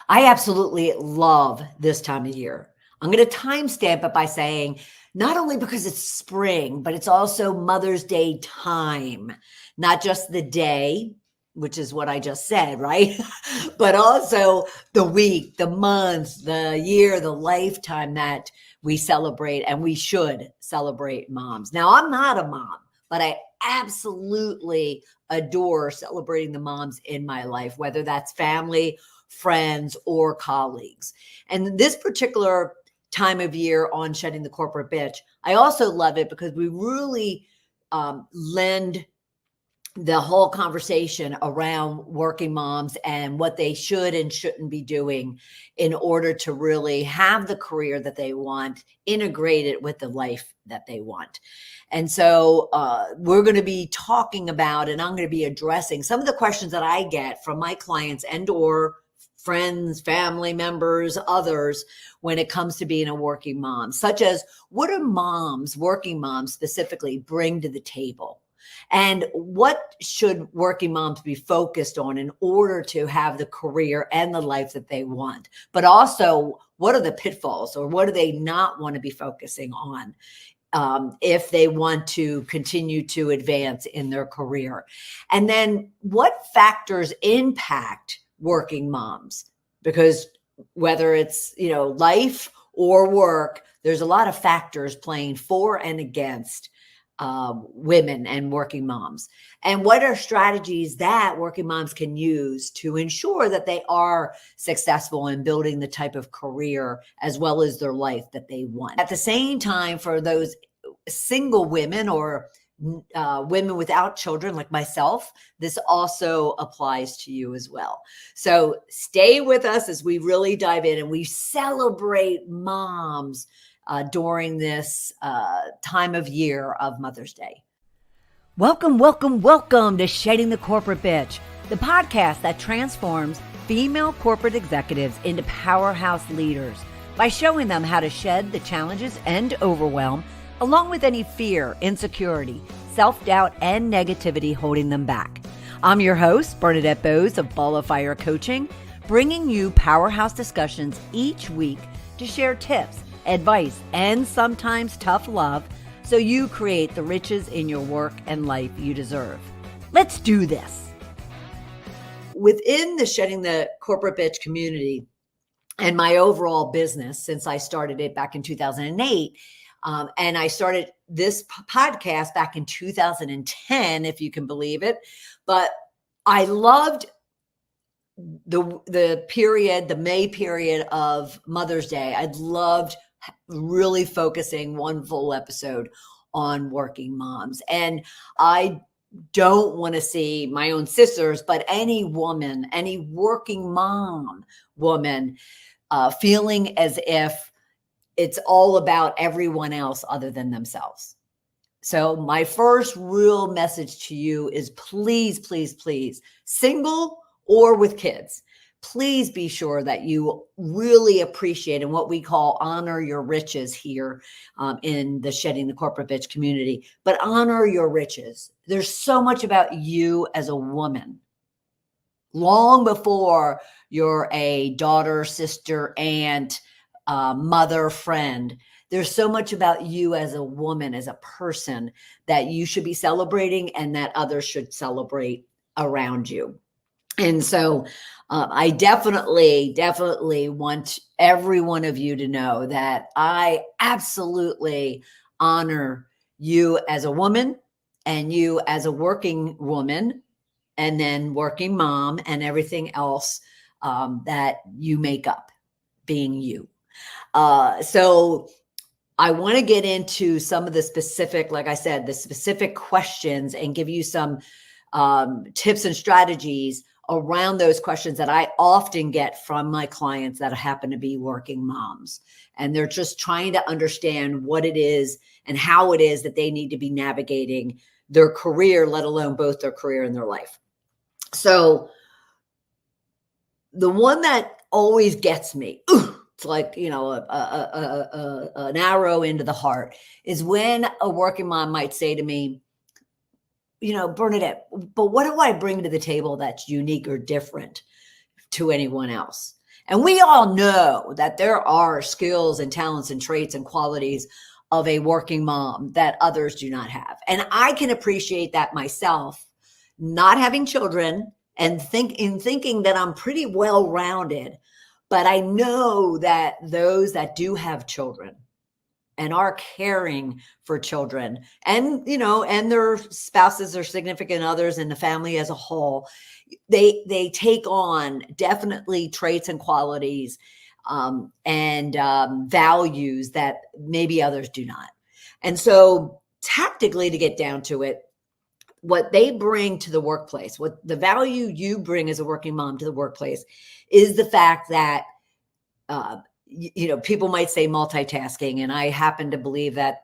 I absolutely love this time of year. I'm going to timestamp it by saying not only because it's spring, but it's also Mother's Day time, not just the day, which is what I just said, right? But also the week, the month, the year, the lifetime that we celebrate, and we should celebrate moms. Now, I'm not a mom, but I absolutely adore celebrating the moms in my life, whether that's family, friends, or colleagues. And this particular time of year on Shedding the Corporate Bitch, I also love it because we really lend the whole conversation around working moms and what they should and shouldn't be doing in order to really have the career that they want, integrated with the life that they want. And so we're going to be talking about, and I'm going to be addressing some of the questions that I get from my clients and or friends, family members, others, when it comes to being a working mom, such as what do moms, working moms specifically, bring to the table? And what should working moms be focused on in order to have the career and the life that they want? But also, what are the pitfalls, or what do they not want to be focusing on if they want to continue to advance in their career? And then what factors impact working moms? Because whether it's, life or work, there's a lot of factors playing for and against women and working moms. And what are strategies that working moms can use to ensure that they are successful in building the type of career as well as their life that they want? At the same time, for those single women or women without children like myself, this also applies to you as well. So stay with us as we really dive in and we celebrate moms during this time of year of Mother's Day. Welcome, welcome, welcome to Shedding the Corporate Bitch, the podcast that transforms female corporate executives into powerhouse leaders by showing them how to shed the challenges and overwhelm, along with any fear, insecurity, self-doubt, and negativity holding them back. I'm your host, Bernadette Bose of Ball of Fire Coaching, bringing you powerhouse discussions each week to share tips, advice, and sometimes tough love so you create the riches in your work and life you deserve. Let's do this. Within the Shedding the Corporate Bitch community and my overall business, since I started it back in 2008, and I started this podcast back in 2010, if you can believe it, but I loved the period, the May period of Mother's Day. I loved really focusing one full episode on working moms. And I don't want to see my own sisters, but any woman, any working mom woman feeling as if it's all about everyone else other than themselves. So my first real message to you is please, please, please, single or with kids, please be sure that you really appreciate and what we call honor your riches here in the Shedding the Corporate Bitch community, but honor your riches. There's so much about you as a woman. Long before you're a daughter, sister, aunt, mother, friend, there's so much about you as a woman, as a person, that you should be celebrating and that others should celebrate around you. And so I definitely want every one of you to know that I absolutely honor you as a woman and you as a working woman and then working mom and everything else that you make up being you. So I want to get into some of the specific, like I said, the specific questions and give you some tips and strategies around those questions that I often get from my clients that happen to be working moms. And they're just trying to understand what it is and how it is that they need to be navigating their career, let alone both their career and their life. So the one that always gets me, it's like, an arrow into the heart, is when a working mom might say to me, Bernadette, but what do I bring to the table that's unique or different to anyone else? And we all know that there are skills and talents and traits and qualities of a working mom that others do not have. And I can appreciate that myself, not having children and thinking that I'm pretty well rounded. But I know that those that do have children and are caring for children and, and their spouses or significant others and the family as a whole, they take on definitely traits and qualities and values that maybe others do not. And so tactically, to get down to it, what they bring to the workplace, what the value you bring as a working mom to the workplace is the fact that people might say multitasking, and I happen to believe that,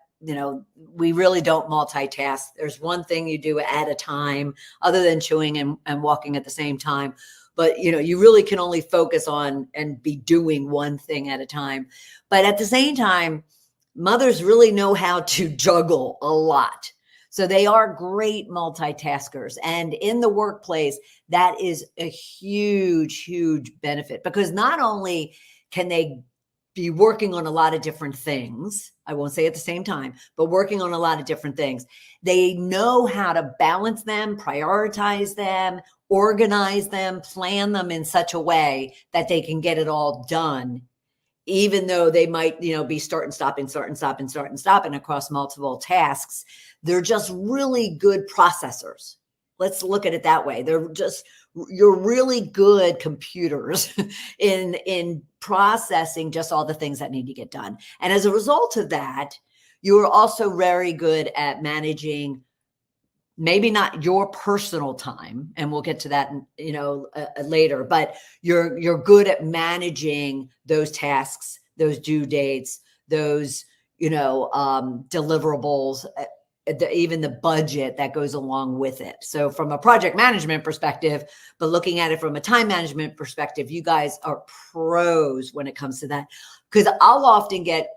we really don't multitask. There's one thing you do at a time other than chewing and walking at the same time. But, you really can only focus on and be doing one thing at a time. But at the same time, mothers really know how to juggle a lot. So they are great multitaskers. And in the workplace, that is a huge, huge benefit, because not only can they be working on a lot of different things, I won't say at the same time, but working on a lot of different things, they know how to balance them, prioritize them, organize them, plan them in such a way that they can get it all done, even though they might, be stopping across multiple tasks. They're just really good processors. Let's look at it that way. You're really good computers in processing just all the things that need to get done. And as a result of that, you're also very good at managing, maybe not your personal time, and we'll get to that, later, but you're good at managing those tasks, those due dates, those, deliverables, even the budget that goes along with it. So from a project management perspective, but looking at it from a time management perspective, you guys are pros when it comes to that. Because I'll often get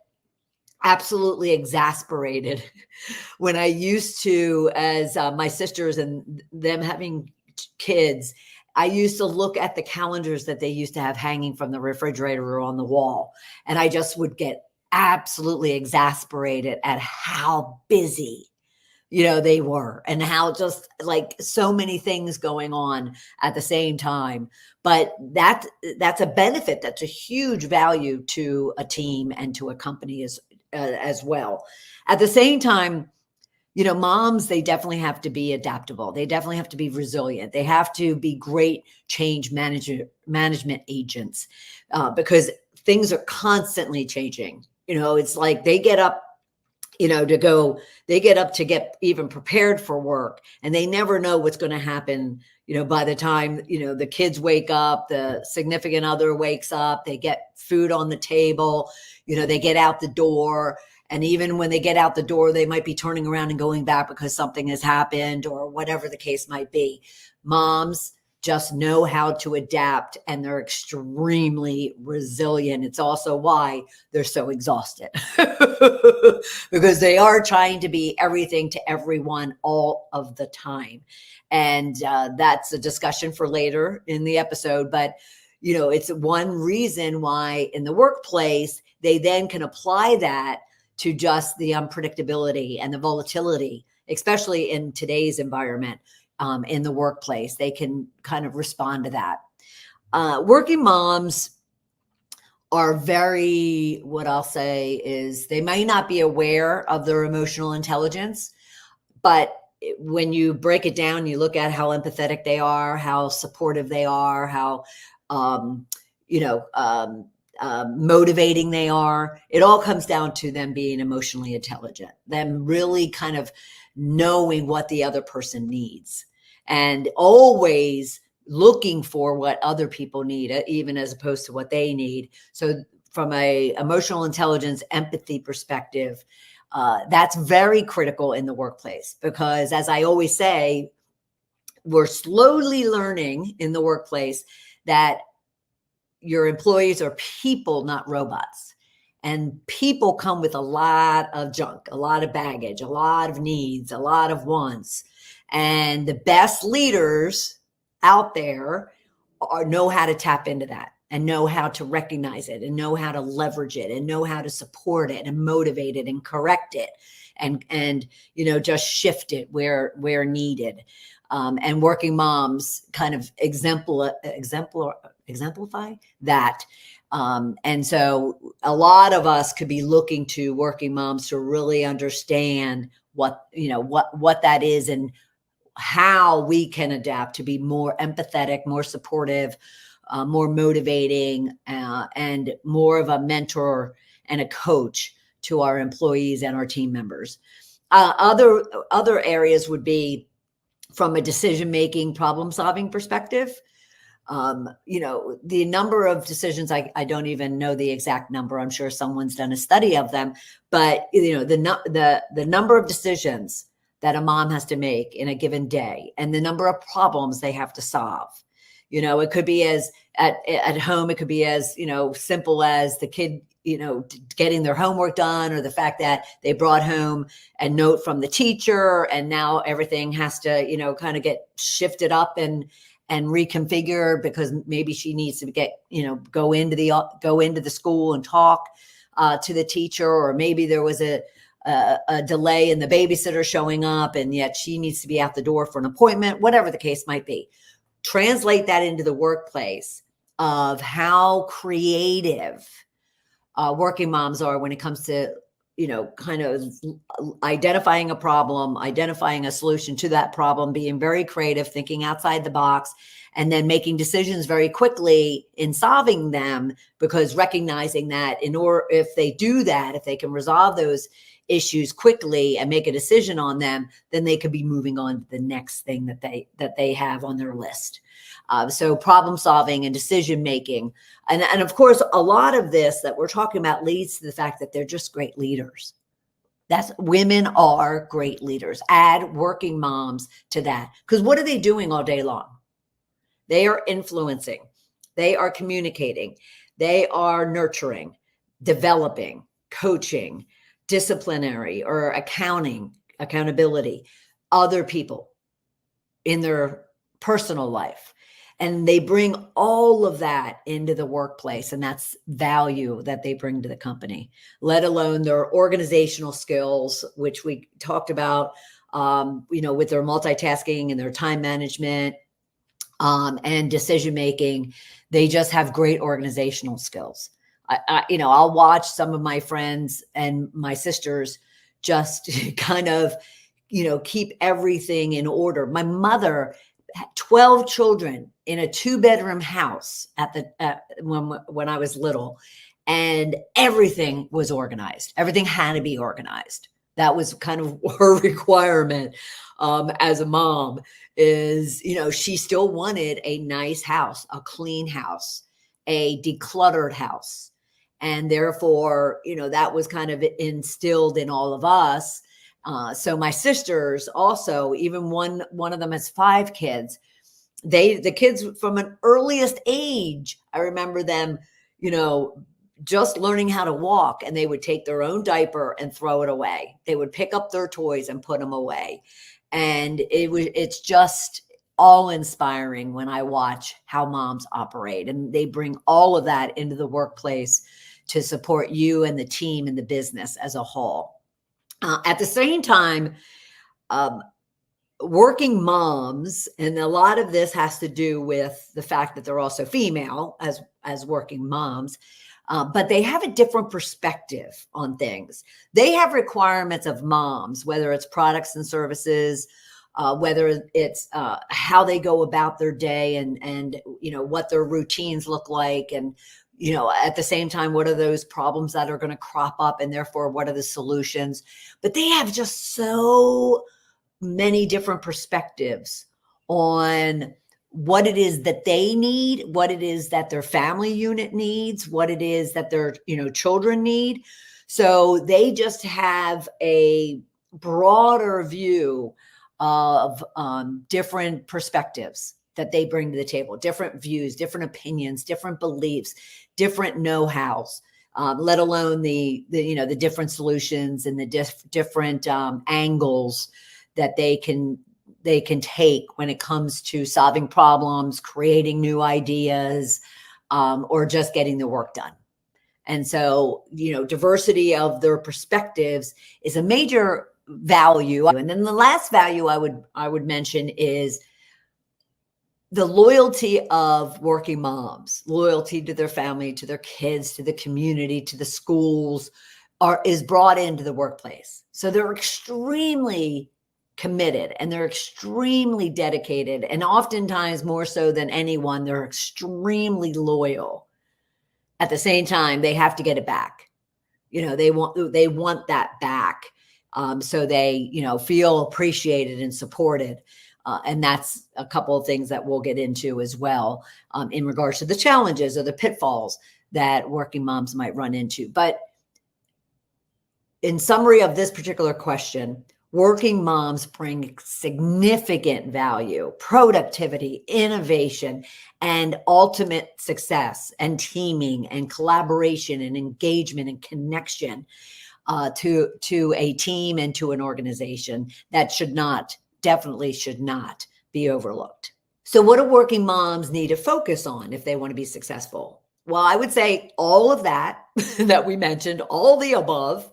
absolutely exasperated when I used to, as my sisters and them having kids, I used to look at the calendars that they used to have hanging from the refrigerator or on the wall. And I just would get absolutely exasperated at how busy they were, and how just like so many things going on at the same time. But that's a benefit. That's a huge value to a team and to a company as well. At the same time, moms, they definitely have to be adaptable. They definitely have to be resilient. They have to be great change management agents, because things are constantly changing. It's like they get up, they get up to get even prepared for work, and they never know what's going to happen, by the time, the kids wake up, the significant other wakes up, they get food on the table, they get out the door. And even when they get out the door, they might be turning around and going back because something has happened or whatever the case might be. Moms just know how to adapt, and they're extremely resilient. It's also why they're so exhausted because they are trying to be everything to everyone all of the time. And that's a discussion for later in the episode. But, it's one reason why in the workplace, they then can apply that to just the unpredictability and the volatility, especially in today's environment. In the workplace, they can kind of respond to that. Working moms are what I'll say is, they may not be aware of their emotional intelligence, but when you break it down, you look at how empathetic they are, how supportive they are, how, motivating they are. It all comes down to them being emotionally intelligent, them really kind of knowing what the other person needs, and always looking for what other people need, even as opposed to what they need. So from a emotional intelligence, empathy perspective, that's very critical in the workplace, because as I always say, we're slowly learning in the workplace that your employees are people, not robots. And people come with a lot of junk, a lot of baggage, a lot of needs, a lot of wants. And the best leaders out there know how to tap into that. and know how to recognize it and know how to leverage it and know how to support it and motivate it and correct it and just shift it where needed. And working moms kind of exemplify that. And so a lot of us could be looking to working moms to really understand what that is and how we can adapt to be more empathetic, more supportive, more motivating, and more of a mentor and a coach to our employees and our team members. Other areas would be from a decision-making, problem-solving perspective. The number of decisions, I don't even know the exact number. I'm sure someone's done a study of them, but the number of decisions that a mom has to make in a given day and the number of problems they have to solve. It could be as at home, it could be as, simple as the kid, getting their homework done, or the fact that they brought home a note from the teacher and now everything has to, kind of get shifted up and reconfigure because maybe she needs to go into the school and talk to the teacher, or maybe there was a delay in the babysitter showing up and yet she needs to be out the door for an appointment, whatever the case might be. Translate that into the workplace of how creative working moms are when it comes to, kind of identifying a problem, identifying a solution to that problem, being very creative, thinking outside the box, and then making decisions very quickly in solving them, because recognizing that if they do that, if they can resolve those issues quickly and make a decision on them, then they could be moving on to the next thing that they have on their list. So problem solving and decision making. And of course, a lot of this that we're talking about leads to the fact that they're just great leaders. Women are great leaders. Add working moms to that. Because what are they doing all day long? They are influencing. They are communicating. They are nurturing, developing, coaching, disciplinary or accountability, other people in their personal life. And they bring all of that into the workplace, and that's value that they bring to the company, let alone their organizational skills, which we talked about, with their multitasking and their time management and decision-making. They just have great organizational skills. I'll watch some of my friends and my sisters just kind of, keep everything in order. My mother had 12 children in a 2-bedroom house when I was little, and everything was organized. Everything had to be organized. That was kind of her requirement as a mom is, she still wanted a nice house, a clean house, a decluttered house. And therefore, that was kind of instilled in all of us. So my sisters also, even one of them has 5 kids. The kids from an earliest age, I remember them, just learning how to walk, and they would take their own diaper and throw it away. They would pick up their toys and put them away. And it's just all inspiring when I watch how moms operate, and they bring all of that into the workplace to support you and the team and the business as a whole. At the same time, working moms, and a lot of this has to do with the fact that they're also female as working moms, but they have a different perspective on things. They have requirements of moms, whether it's products and services, whether it's how they go about their day and what their routines look like, and at the same time, what are those problems that are going to crop up, and therefore what are the solutions? But they have just so many different perspectives on what it is that they need, what it is that their family unit needs, what it is that their children need. So they just have a broader view of different perspectives that they bring to the table, different views, different opinions, different beliefs, different know-hows, let alone the different solutions and the different angles that they can take when it comes to solving problems, creating new ideas, or just getting the work done. And so, diversity of their perspectives is a major value. And then the last value I would mention is the loyalty of working moms, loyalty to their family, to their kids, to the community, to the schools is brought into the workplace. So they're extremely committed and they're extremely dedicated. And oftentimes more so than anyone, they're extremely loyal. At the same time, they have to get it back. They want that back. So they, feel appreciated and supported. And that's a couple of things that we'll get into as well in regards to the challenges or the pitfalls that working moms might run into. But in summary of this particular question, working moms bring significant value, productivity, innovation, and ultimate success, and teaming, and collaboration, and engagement, and connection to a team and to an organization that definitely should not be overlooked. So what do working moms need to focus on if they want to be successful? Well, I would say all of that that we mentioned, all the above,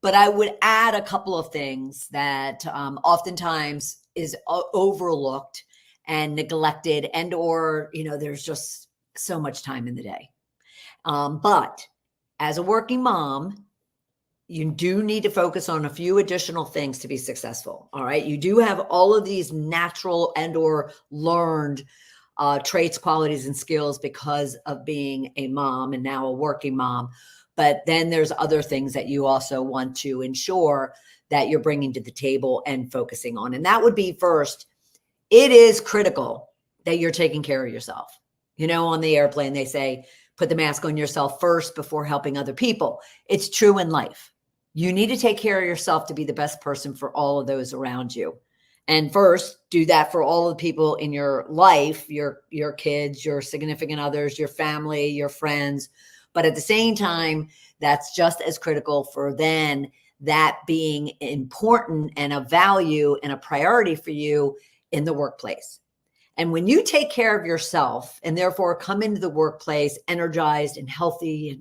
but I would add a couple of things that oftentimes is overlooked and neglected, or there's just so much time in the day. But as a working mom, you do need to focus on a few additional things to be successful. All right. You do have all of these natural and or learned traits, qualities, and skills because of being a mom and now a working mom. But then there's other things that you also want to ensure that you're bringing to the table and focusing on. And that would be first, it is critical that you're taking care of yourself. On the airplane, they say, put the mask on yourself first before helping other people. It's true in life. You need to take care of yourself to be the best person for all of those around you. And first, do that for all of the people in your life, your kids, your significant others, your family, your friends. But at the same time, that's just as critical for then that being important and a value and a priority for you in the workplace. And when you take care of yourself and therefore come into the workplace energized and healthy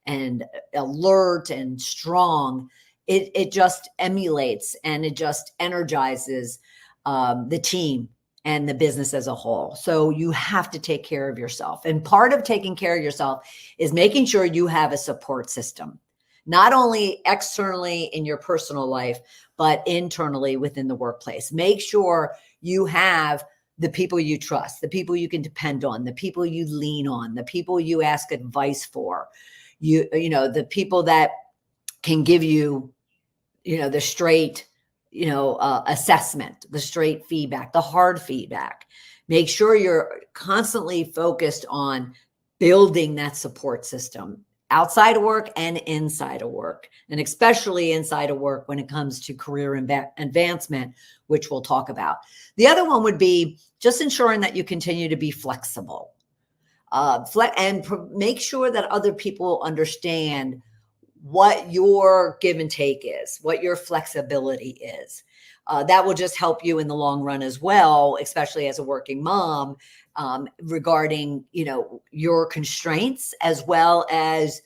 and alert and strong, it just emulates and it just energizes the team and the business as a whole. So you have to take care of yourself. And part of taking care of yourself is making sure you have a support system, not only externally in your personal life, but internally within the workplace. Make sure you have the people you trust, the people you can depend on, the people you lean on, the people you ask advice for, the people that can give you, the straight, assessment, the straight feedback, the hard feedback. Make sure you're constantly focused on building that support system outside of work and inside of work, and especially inside of work when it comes to career advancement, which we'll talk about. The other one would be just ensuring that you continue to be flexible and make sure that other people understand what your give and take is, what your flexibility is. That will just help you in the long run as well, especially as a working mom, regarding, your constraints, as well as,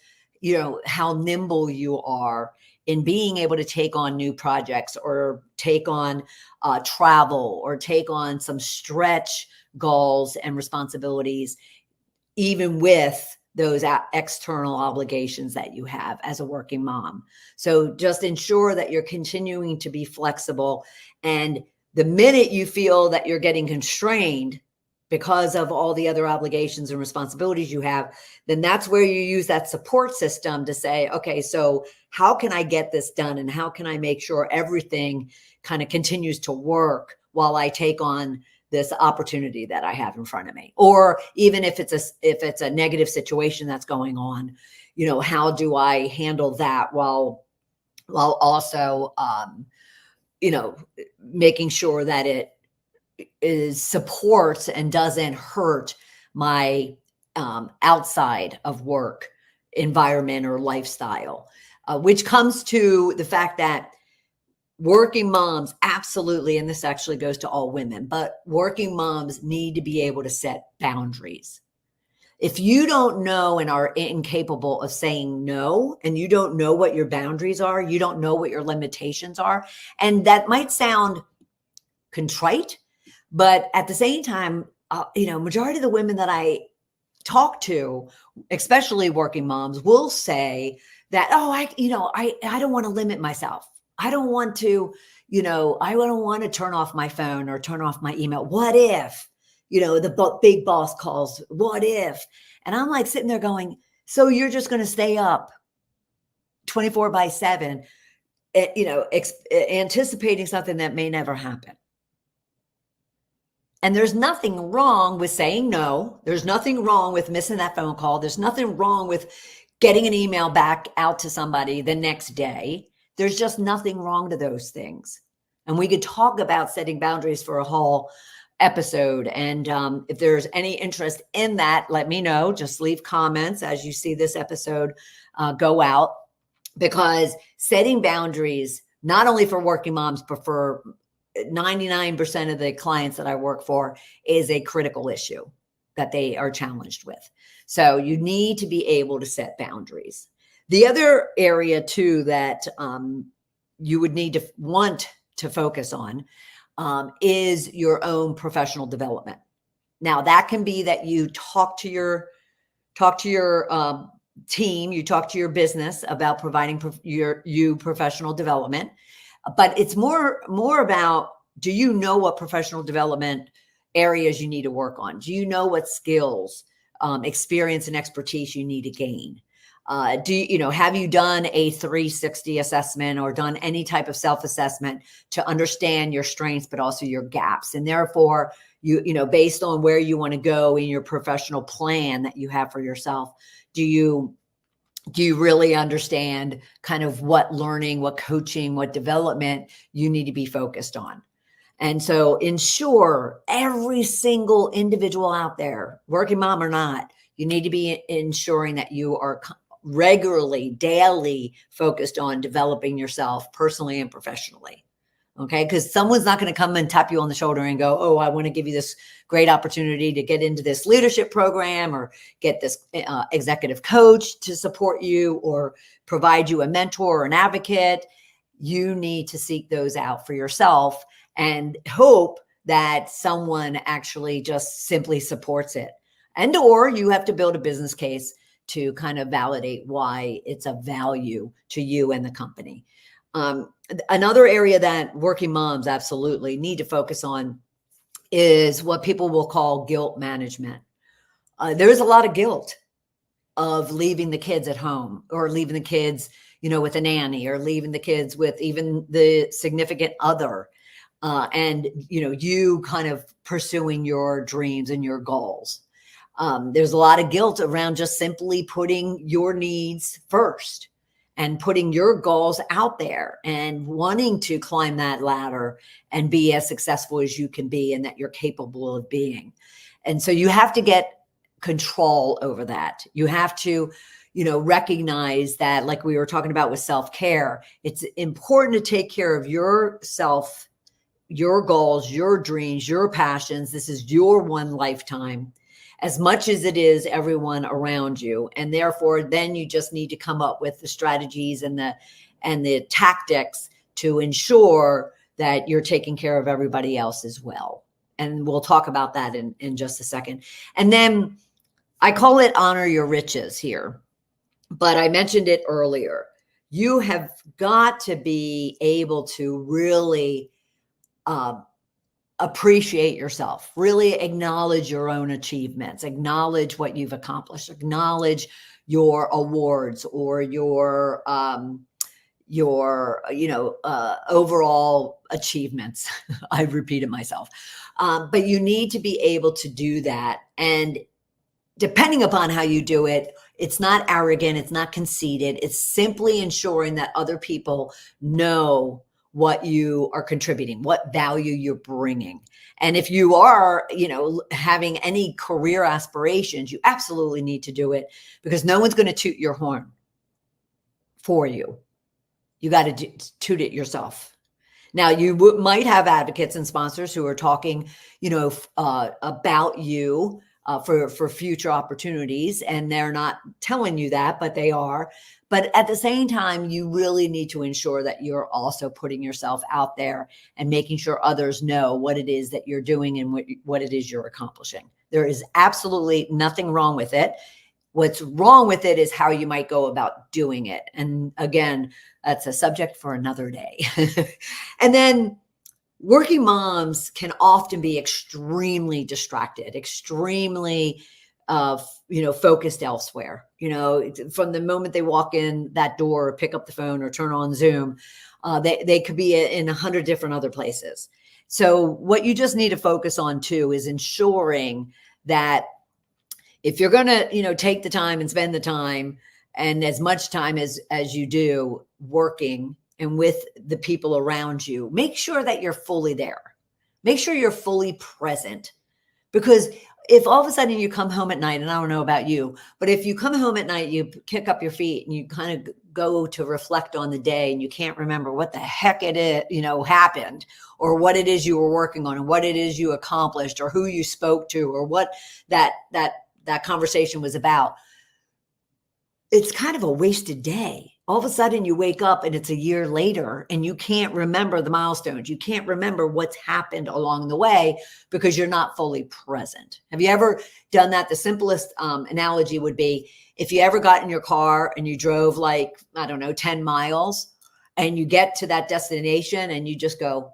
how nimble you are in being able to take on new projects or take on travel or take on some stretch goals and responsibilities, even with those external obligations that you have as a working mom. So just ensure that you're continuing to be flexible. And the minute you feel that you're getting constrained because of all the other obligations and responsibilities you have, then that's where you use that support system to say, okay, so how can I get this done? And how can I make sure everything kind of continues to work while I take on this opportunity that I have in front of me? Or even if it's a negative situation that's going on, how do I handle that while also, making sure that it is supports and doesn't hurt my outside of work environment or lifestyle, which comes to the fact that working moms, absolutely, and this actually goes to all women, but working moms need to be able to set boundaries. If you don't know and are incapable of saying no, and you don't know what your boundaries are, you don't know what your limitations are, and that might sound contrite, but at the same time, majority of the women that I talk to, especially working moms, will say that, oh, I don't want to limit myself. I don't want to, I don't want to turn off my phone or turn off my email. What if, the big boss calls, what if? And I'm like sitting there going, so you're just going to stay up 24/7, anticipating something that may never happen. And there's nothing wrong with saying no. There's nothing wrong with missing that phone call. There's nothing wrong with getting an email back out to somebody the next day. There's just nothing wrong to those things. And we could talk about setting boundaries for a whole episode. And if there's any interest in that, let me know. Just leave comments as you see this episode go out, because setting boundaries, not only for working moms, but for 99% of the clients that I work for, is a critical issue that they are challenged with. So you need to be able to set boundaries. The other area too that you would need to want to focus on is your own professional development. Now that can be that you talk to your team, you talk to your business about providing you professional development. But it's more about, do you know what professional development areas you need to work on? Do you know what skills, experience, and expertise you need to gain? Have you done a 360 assessment or done any type of self-assessment to understand your strengths, but also your gaps? And therefore, based on where you want to go in your professional plan that you have for yourself, do you really understand kind of what learning, what coaching, what development you need to be focused on? And so ensure every single individual out there, working mom or not, you need to be ensuring that you are regularly, daily focused on developing yourself personally and professionally. Okay. Because someone's not going to come and tap you on the shoulder and go, oh, I want to give you this great opportunity to get into this leadership program or get this executive coach to support you or provide you a mentor or an advocate. You need to seek those out for yourself and hope that someone actually just simply supports it. And or you have to build a business case to kind of validate why it's of value to you and the company. Another area that working moms absolutely need to focus on is what people will call guilt management. There's a lot of guilt of leaving the kids at home, or leaving the kids, with a nanny, or leaving the kids with even the significant other. And you kind of pursuing your dreams and your goals. There's a lot of guilt around just simply putting your needs first and putting your goals out there and wanting to climb that ladder and be as successful as you can be and that you're capable of being. And so you have to get control over that. You have to, recognize that, like we were talking about with self-care, it's important to take care of yourself, your goals, your dreams, your passions. This is your one lifetime, as much as it is everyone around you. And therefore, then you just need to come up with the strategies and the tactics to ensure that you're taking care of everybody else as well. And we'll talk about that in just a second. And then I call it honor your riches here, but I mentioned it earlier. You have got to be able to really appreciate yourself, really acknowledge your own achievements, acknowledge what you've accomplished, acknowledge your awards or your overall achievements. I've repeated myself. But you need to be able to do that. And depending upon how you do it, it's not arrogant, it's not conceited. It's simply ensuring that other people know what you are contributing, what value you're bringing. And if you are, having any career aspirations, you absolutely need to do it, because no one's going to toot your horn for you. You got to toot it yourself. Now, you might have advocates and sponsors who are talking, about you for future opportunities. And they're not telling you that, but they are. But at the same time, you really need to ensure that you're also putting yourself out there and making sure others know what it is that you're doing and what it is you're accomplishing. There is absolutely nothing wrong with it. What's wrong with it is how you might go about doing it. And again, that's a subject for another day. And then working moms can often be extremely distracted, extremely focused elsewhere. From the moment they walk in that door, or pick up the phone or turn on Zoom, they could be in 100 different other places. So what you just need to focus on too is ensuring that if you're going to, take the time and spend the time and as much time as you do working and with the people around you, make sure that you're fully there. Make sure you're fully present. Because if all of a sudden you come home at night, and I don't know about you, but if you come home at night, you kick up your feet and you kind of go to reflect on the day and you can't remember what the heck it is, happened, or what it is you were working on and what it is you accomplished or who you spoke to or what that conversation was about, it's kind of a wasted day. All of a sudden you wake up and it's a year later and you can't remember the milestones. You can't remember what's happened along the way because you're not fully present. Have you ever done that? The simplest analogy would be if you ever got in your car and you drove 10 miles and you get to that destination and you just go,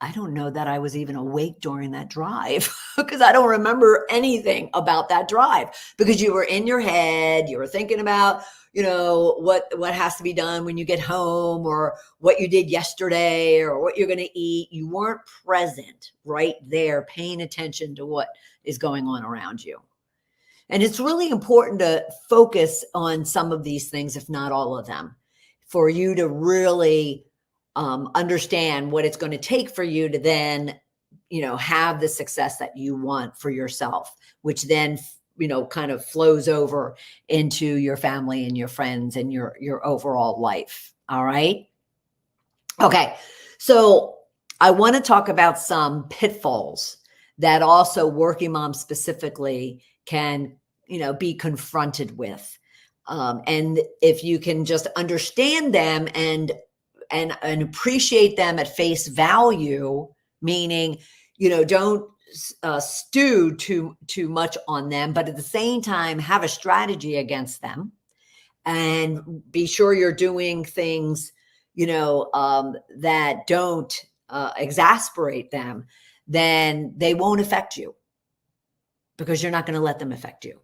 I don't know that I was even awake during that drive because I don't remember anything about that drive because you were in your head. You were thinking about, what has to be done when you get home or what you did yesterday or what you're going to eat. You weren't present right there, paying attention to what is going on around you. And it's really important to focus on some of these things, if not all of them, for you to really understand what it's going to take for you to then, have the success that you want for yourself, which then, kind of flows over into your family and your friends and your overall life. All right. Okay. So I want to talk about some pitfalls that also working moms specifically can, be confronted with. And if you can just understand them and appreciate them at face value, meaning, don't stew too much on them, but at the same time, have a strategy against them and be sure you're doing things, that don't exasperate them, then they won't affect you because you're not going to let them affect you.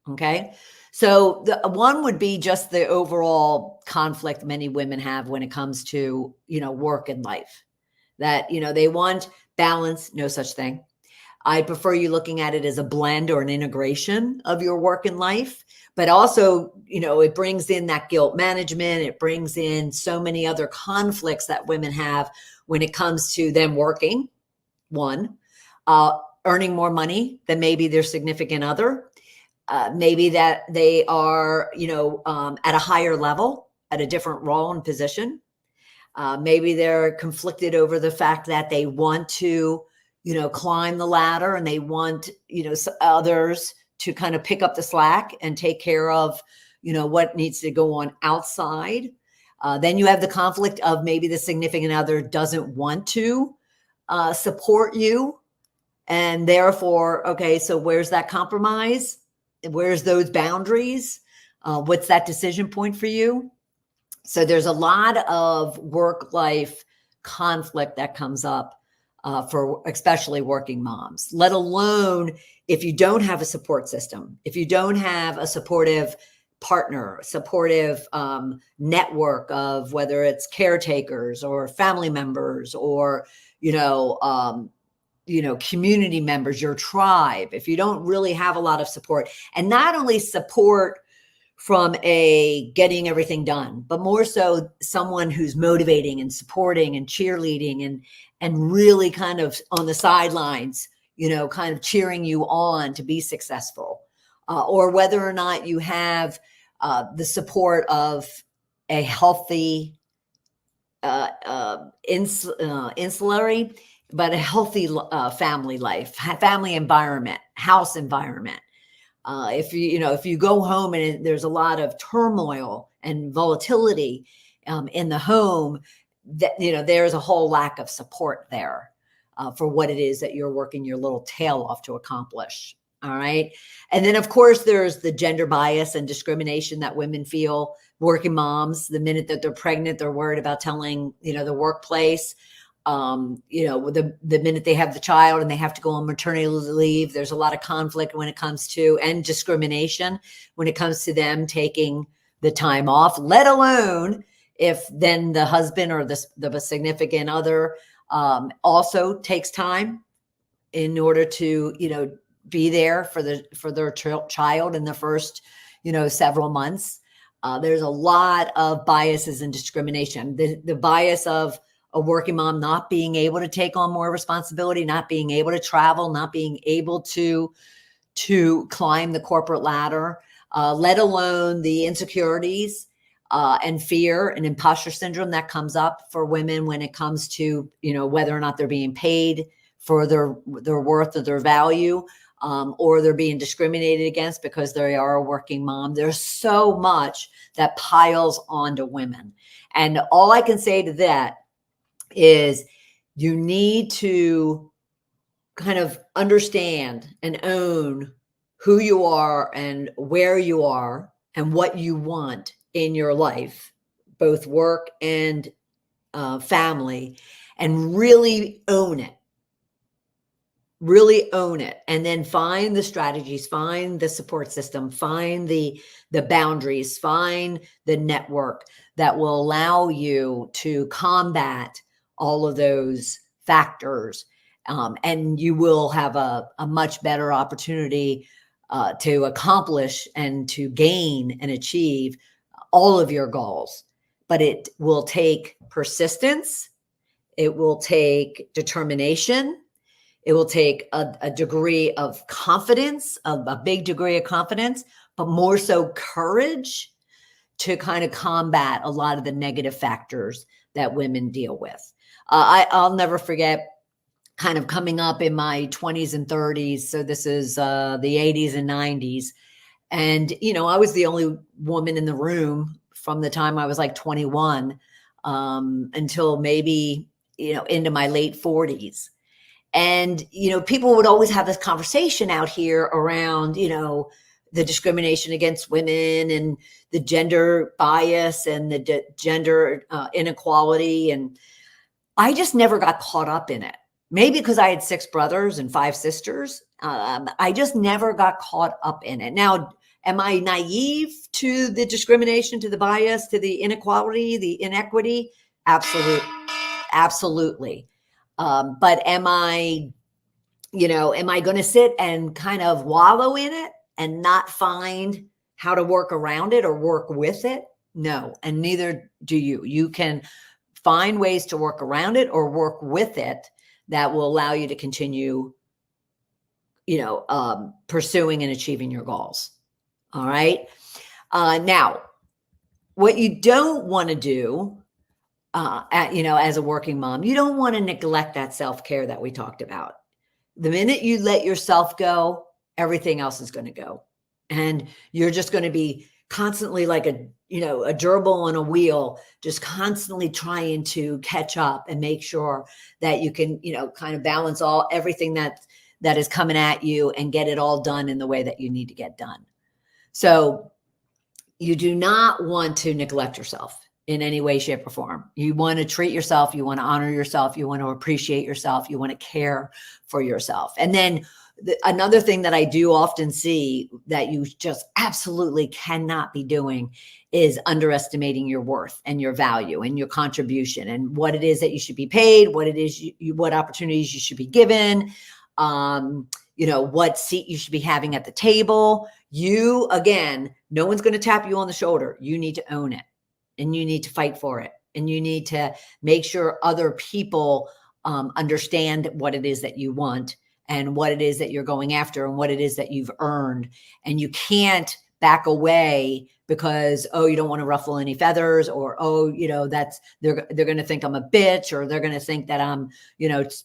Okay. So the one would be just the overall conflict many women have when it comes to, work and life, that, they want balance, no such thing. I prefer you looking at it as a blend or an integration of your work and life, but also, it brings in that guilt management. It brings in so many other conflicts that women have when it comes to them working, earning more money than maybe their significant other. Maybe that they are, at a higher level, at a different role and position. Maybe they're conflicted over the fact that they want to, climb the ladder and they want, others to kind of pick up the slack and take care of, what needs to go on outside. Then you have the conflict of maybe the significant other doesn't want to support you. And therefore, okay, so where's that compromise? Where's those boundaries? What's that decision point for you? So there's a lot of work-life conflict that comes up for especially working moms, let alone if you don't have a support system, if you don't have a supportive partner, supportive network of whether it's caretakers or family members or, community members, your tribe, if you don't really have a lot of support, and not only support from a getting everything done, but more so someone who's motivating and supporting and cheerleading and really kind of on the sidelines, kind of cheering you on to be successful, or whether or not you have the support of a healthy insulary but a healthy family life, family environment, house environment. If you go home and there's a lot of turmoil and volatility in the home, that there's a whole lack of support there for what it is that you're working your little tail off to accomplish. All right. And then, of course, there's the gender bias and discrimination that women feel. Working moms, the minute that they're pregnant, they're worried about telling, the workplace. The minute they have the child and they have to go on maternity leave, there's a lot of conflict when it comes to, and discrimination when it comes to them taking the time off, let alone if then the husband or the significant other also takes time in order to, be there for their child in the first, several months. There's a lot of biases and discrimination. The bias of a working mom not being able to take on more responsibility, not being able to travel, not being able to climb the corporate ladder, let alone the insecurities and fear and imposter syndrome that comes up for women when it comes to, whether or not they're being paid for their worth or their value, or they're being discriminated against because they are a working mom. There's so much that piles onto women. And all I can say to that is you need to kind of understand and own who you are and where you are and what you want in your life, both work and family, and really own it. Really own it, and then find the strategies, find the support system, find the boundaries, find the network that will allow you to combat all of those factors. And you will have a much better opportunity to accomplish and to gain and achieve all of your goals. But it will take persistence. It will take determination. It will take a degree of confidence, a big degree of confidence, but more so courage to kind of combat a lot of the negative factors that women deal with. I'll never forget kind of coming up in my 20s and 30s. So this is the 80s and 90s. And, I was the only woman in the room from the time I was like 21 until maybe, into my late 40s. And, people would always have this conversation out here around, the discrimination against women and the gender bias and the gender inequality. And I just never got caught up in it. Maybe because I had 6 brothers and 5 sisters. I just never got caught up in it. Now, am I naive to the discrimination, to the bias, to the inequality, the inequity? Absolutely. But am I going to sit and kind of wallow in it and not find how to work around it or work with it? No, and neither do you. You can find ways to work around it or work with it that will allow you to continue, pursuing and achieving your goals. All right. Now, what you don't want to do, as a working mom, you don't want to neglect that self-care that we talked about. The minute you let yourself go, everything else is going to go. And you're just going to be constantly like a gerbil on a wheel, just constantly trying to catch up and make sure that you can, kind of balance everything that is coming at you and get it all done in the way that you need to get done. So you do not want to neglect yourself in any way, shape, or form. You want to treat yourself. You want to honor yourself. You want to appreciate yourself. You want to care for yourself. And then another thing that I do often see that you just absolutely cannot be doing is underestimating your worth and your value and your contribution and what it is that you should be paid, what it is, what opportunities you should be given, what seat you should be having at the table. You, again, no one's going to tap you on the shoulder. You need to own it. And you need to fight for it. And you need to make sure other people understand what it is that you want and what it is that you're going after and what it is that you've earned. And you can't back away because, oh, you don't want to ruffle any feathers, or, oh, that's, they're going to think I'm a bitch, or they're going to think that I'm,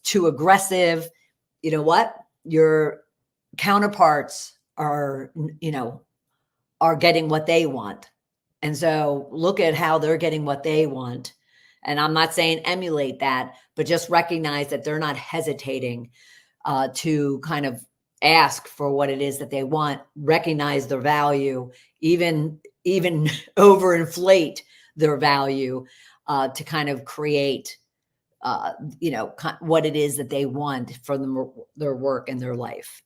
too aggressive. You know what? Your counterparts are, are getting what they want. And so look at how they're getting what they want. And I'm not saying emulate that, but just recognize that they're not hesitating to kind of ask for what it is that they want, recognize their value, even overinflate their value to kind of create, what it is that they want from their work and their life.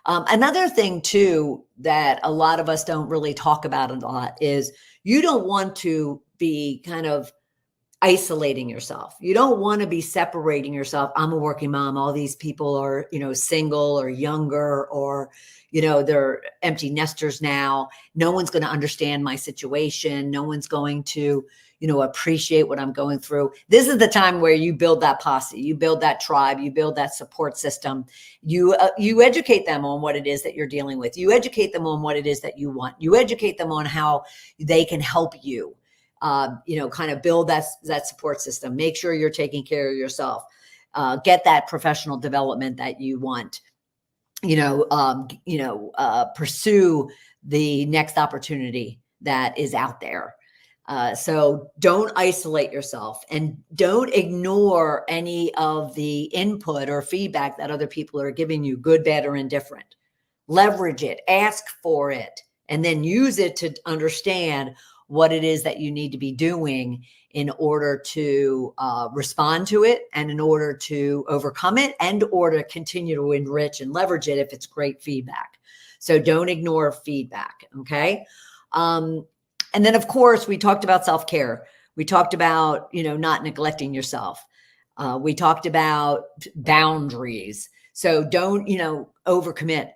Another thing too, that a lot of us don't really talk about a lot is you don't want to be kind of isolating yourself. You don't want to be separating yourself. I'm a working mom. All these people are, single or younger, or, they're empty nesters now. No one's going to understand my situation. No one's going to, appreciate what I'm going through. This is the time where you build that posse, you build that tribe, you build that support system. You educate them on what it is that you're dealing with. You educate them on what it is that you want. You educate them on how they can help you. Kind of build that support system. Make sure you're taking care of yourself. Get that professional development that you want. Pursue the next opportunity that is out there. So don't isolate yourself, and don't ignore any of the input or feedback that other people are giving you, good, bad, or indifferent. Leverage it, ask for it, and then use it to understand what it is that you need to be doing in order to respond to it, and in order to overcome it, and or to continue to enrich and leverage it if it's great feedback. So don't ignore feedback. Okay. And then of course we talked about self-care. We talked about, not neglecting yourself. We talked about boundaries. So don't, overcommit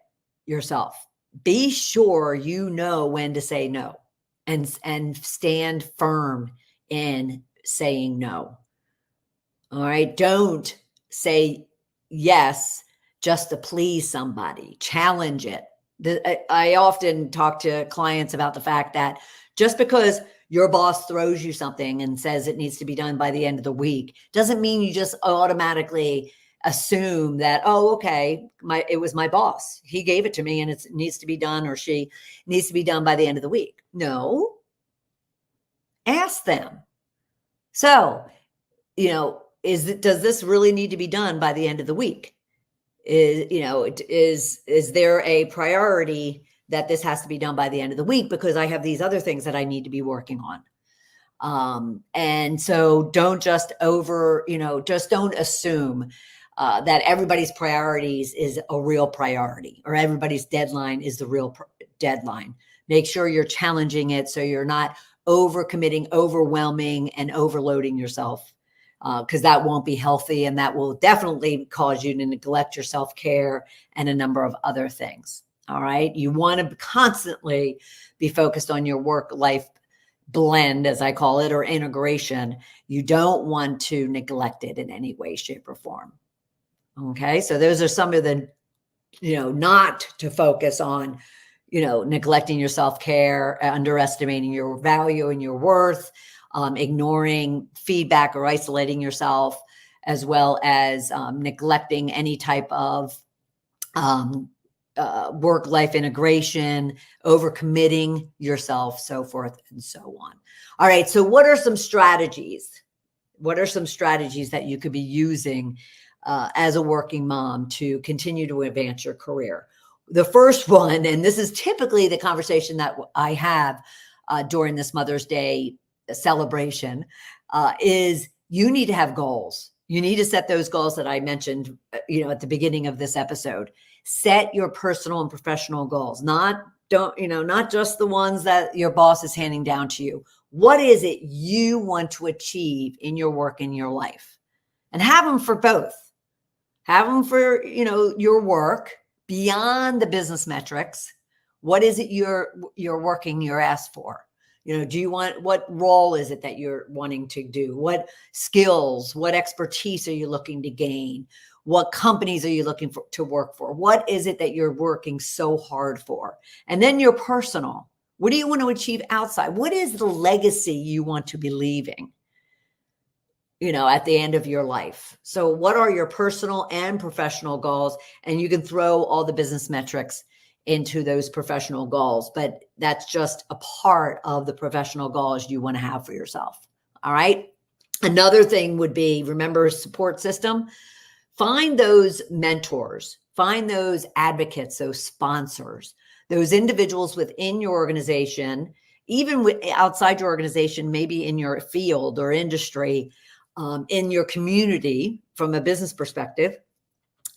yourself. Be sure you know when to say no, and stand firm in saying no. All right. Don't say yes just to please somebody. Challenge it. I often talk to clients about the fact that just because your boss throws you something and says it needs to be done by the end of the week doesn't mean you just automatically assume that, oh, okay, it was my boss. He gave it to me and it needs to be done, or she needs to be done by the end of the week. No. Ask them. So, does this really need to be done by the end of the week? Is there a priority that this has to be done by the end of the week, because I have these other things that I need to be working on. And so don't just don't assume that everybody's priorities is a real priority, or everybody's deadline is the real deadline. Make sure you're challenging it so you're not overcommitting, overwhelming, and overloading yourself, because that won't be healthy, and that will definitely cause you to neglect your self-care and a number of other things. All right. You want to constantly be focused on your work-life blend, as I call it, or integration. You don't want to neglect it in any way, shape, or form. Okay. So those are some of the, not to focus on, neglecting your self-care, underestimating your value and your worth, ignoring feedback or isolating yourself, as well as neglecting any type of work-life integration, overcommitting yourself, so forth and so on. All right. So what are some strategies? What are some strategies that you could be using as a working mom to continue to advance your career? The first one, and this is typically the conversation that I have during this Mother's Day celebration, is you need to have goals. You need to set those goals that I mentioned, at the beginning of this episode. Set your personal and professional goals, not just the ones that your boss is handing down to you. What is it you want to achieve in your work, in your life? And have them for both. Have them for, your work beyond the business metrics. What is it you're working your ass for? What role is it that you're wanting to do? What skills, what expertise are you looking to gain? What companies are you looking to work for? What is it that you're working so hard for? And then your personal. What do you want to achieve outside? What is the legacy you want to be leaving, at the end of your life? So what are your personal and professional goals? And you can throw all the business metrics into those professional goals, but that's just a part of the professional goals you want to have for yourself. All right. Another thing would be, remember, support system. Find those mentors, find those advocates, those sponsors, those individuals within your organization, even outside your organization, maybe in your field or industry, in your community from a business perspective,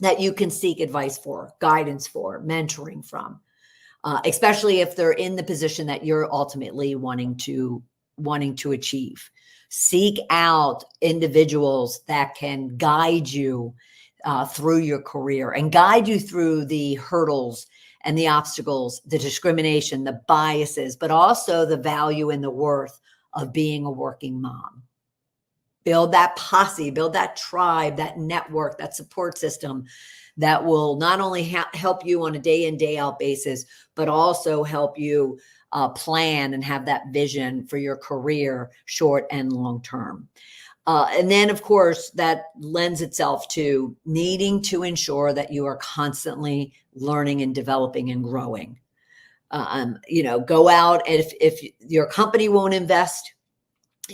that you can seek advice for, guidance for, mentoring from, especially if they're in the position that you're ultimately wanting to achieve. Seek out individuals that can guide you through your career and guide you through the hurdles and the obstacles, the discrimination, the biases, but also the value and the worth of being a working mom. Build that posse, build that tribe, that network, that support system that will not only help you on a day in, day out basis, but also help you plan and have that vision for your career, short and long term. And then, of course, that lends itself to needing to ensure that you are constantly learning and developing and growing. Go out, and if your company won't invest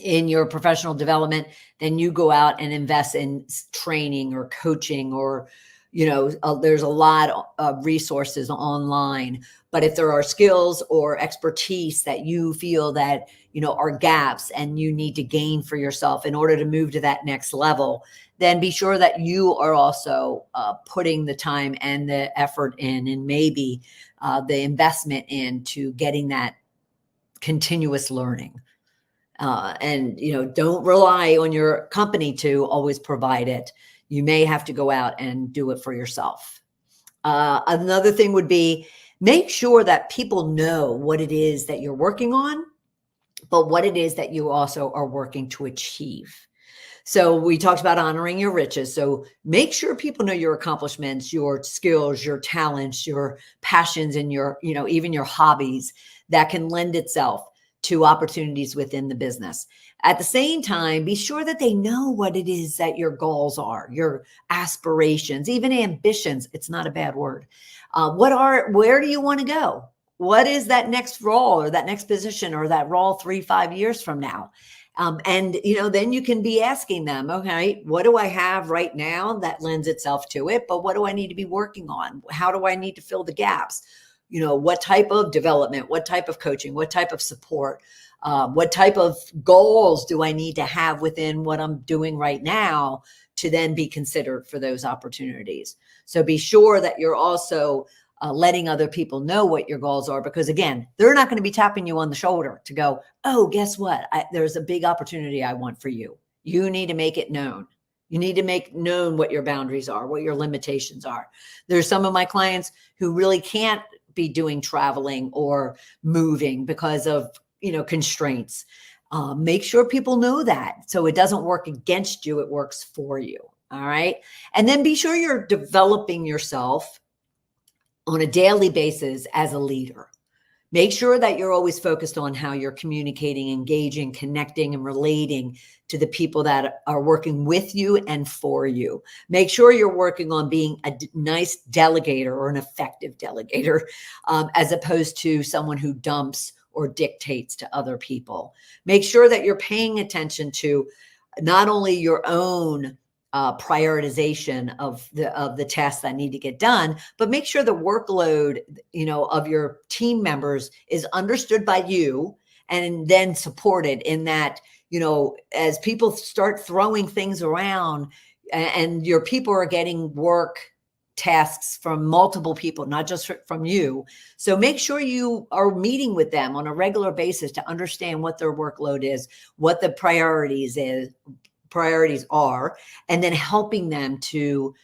in your professional development, then you go out and invest in training or coaching, or there's a lot of resources online. But if there are skills or expertise that you feel that are gaps and you need to gain for yourself in order to move to that next level, then be sure that you are also putting the time and the effort in, and maybe the investment into getting that continuous learning. And don't rely on your company to always provide it. You may have to go out and do it for yourself. Another thing would be, make sure that people know what it is that you're working on, but what it is that you also are working to achieve. So we talked about honoring your riches. So make sure people know your accomplishments, your skills, your talents, your passions, and your, even your hobbies that can lend itself to opportunities within the business. At the same time, be sure that they know what it is that your goals are, your aspirations, even ambitions. It's not a bad word. Where do you want to go? What is that next role or that next position or that role 3-5 years from now? And then you can be asking them, okay, what do I have right now that lends itself to it? But what do I need to be working on? How do I need to fill the gaps? What type of development, what type of coaching, what type of support, what type of goals do I need to have within what I'm doing right now to then be considered for those opportunities? So be sure that you're also letting other people know what your goals are, because again, they're not going to be tapping you on the shoulder to go, oh, guess what? There's a big opportunity I want for you. You need to make it known. You need to make known what your boundaries are, what your limitations are. There's some of my clients who really can't be doing traveling or moving because of, constraints. Make sure people know that, so it doesn't work against you, it works for you. All right. And then be sure you're developing yourself on a daily basis as a leader. Make sure that you're always focused on how you're communicating, engaging, connecting, and relating to the people that are working with you and for you. Make sure you're working on being a nice delegator or an effective delegator, as opposed to someone who dumps or dictates to other people. Make sure that you're paying attention to not only your own prioritization of the tasks that need to get done, but make sure the workload, of your team members is understood by you and then supported in that, as people start throwing things around and your people are getting work tasks from multiple people, not just from you. So make sure you are meeting with them on a regular basis to understand what their workload is, what the priorities are, and then helping them to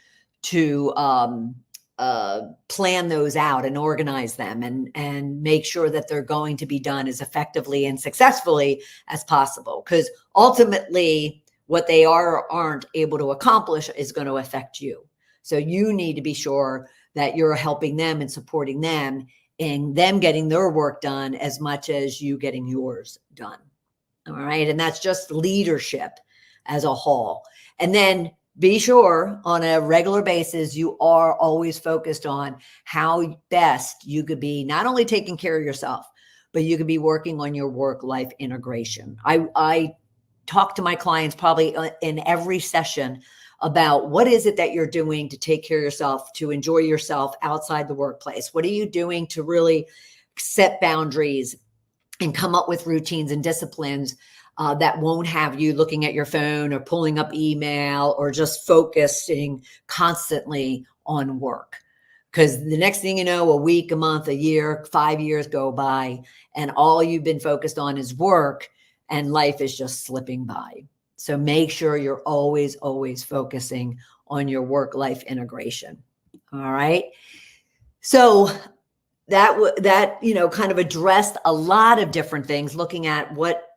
plan those out and organize them and make sure that they're going to be done as effectively and successfully as possible. Because ultimately, what they aren't able to accomplish is going to affect you. So you need to be sure that you're helping them and supporting them in them getting their work done as much as you getting yours done. All right. And that's just leadership as a whole. And then be sure on a regular basis, you are always focused on how best you could be not only taking care of yourself, but you could be working on your work-life integration. I talk to my clients probably in every session about what is it that you're doing to take care of yourself, to enjoy yourself outside the workplace. What are you doing to really set boundaries and come up with routines and disciplines that won't have you looking at your phone or pulling up email or just focusing constantly on work? Because the next thing you know, a week, a month, a year, 5 years go by, and all you've been focused on is work, and life is just slipping by. So make sure you're always, always focusing on your work-life integration. All right. So that kind of addressed a lot of different things, looking at what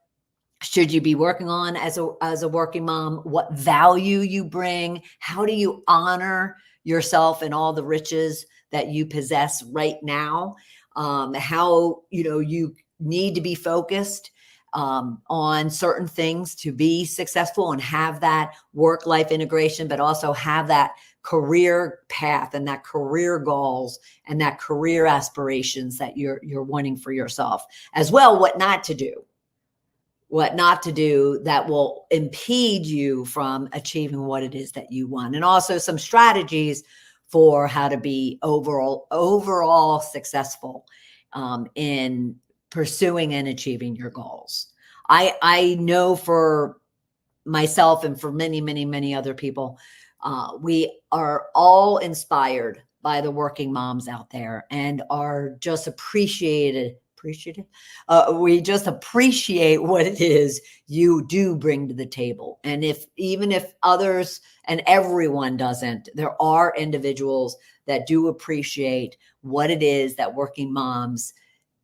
should you be working on as a working mom, what value you bring, how do you honor yourself and all the riches that you possess right now, how you need to be focused on certain things to be successful and have that work-life integration, but also have that career path and that career goals and that career aspirations that you're wanting for yourself as well. What not to do that will impede you from achieving what it is that you want. And also some strategies for how to be overall successful in pursuing and achieving your goals. I know for myself and for many, many, many other people, we are all inspired by the working moms out there and are just appreciative. We just appreciate what it is you do bring to the table. And even if others and everyone doesn't, there are individuals that do appreciate what it is that working moms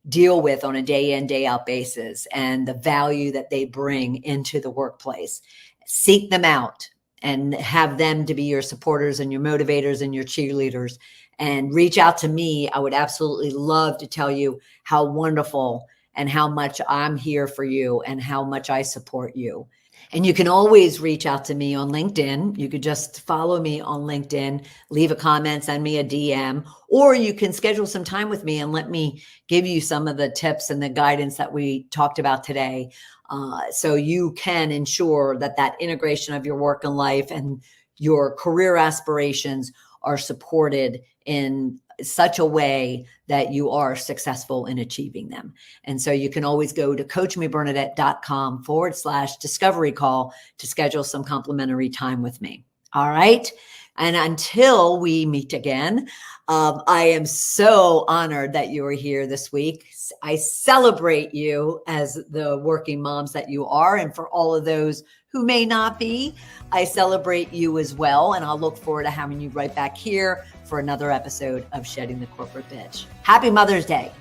deal with on a day in, day out basis and the value that they bring into the workplace. Seek them out and have them to be your supporters and your motivators and your cheerleaders, and reach out to me. I would absolutely love to tell you how wonderful and how much I'm here for you and how much I support you. And you can always reach out to me on LinkedIn. You could just follow me on LinkedIn, leave a comment, send me a DM, or you can schedule some time with me and let me give you some of the tips and the guidance that we talked about today. So you can ensure that that integration of your work and life and your career aspirations are supported in such a way that you are successful in achieving them. And so you can always go to coachmebernadette.com/discovery call to schedule some complimentary time with me. All right. And until we meet again, I am so honored that you are here this week. I celebrate you as the working moms that you are. And for all of those who may not be, I celebrate you as well. And I'll look forward to having you right back here for another episode of Shedding the Corporate Bitch. Happy Mother's Day.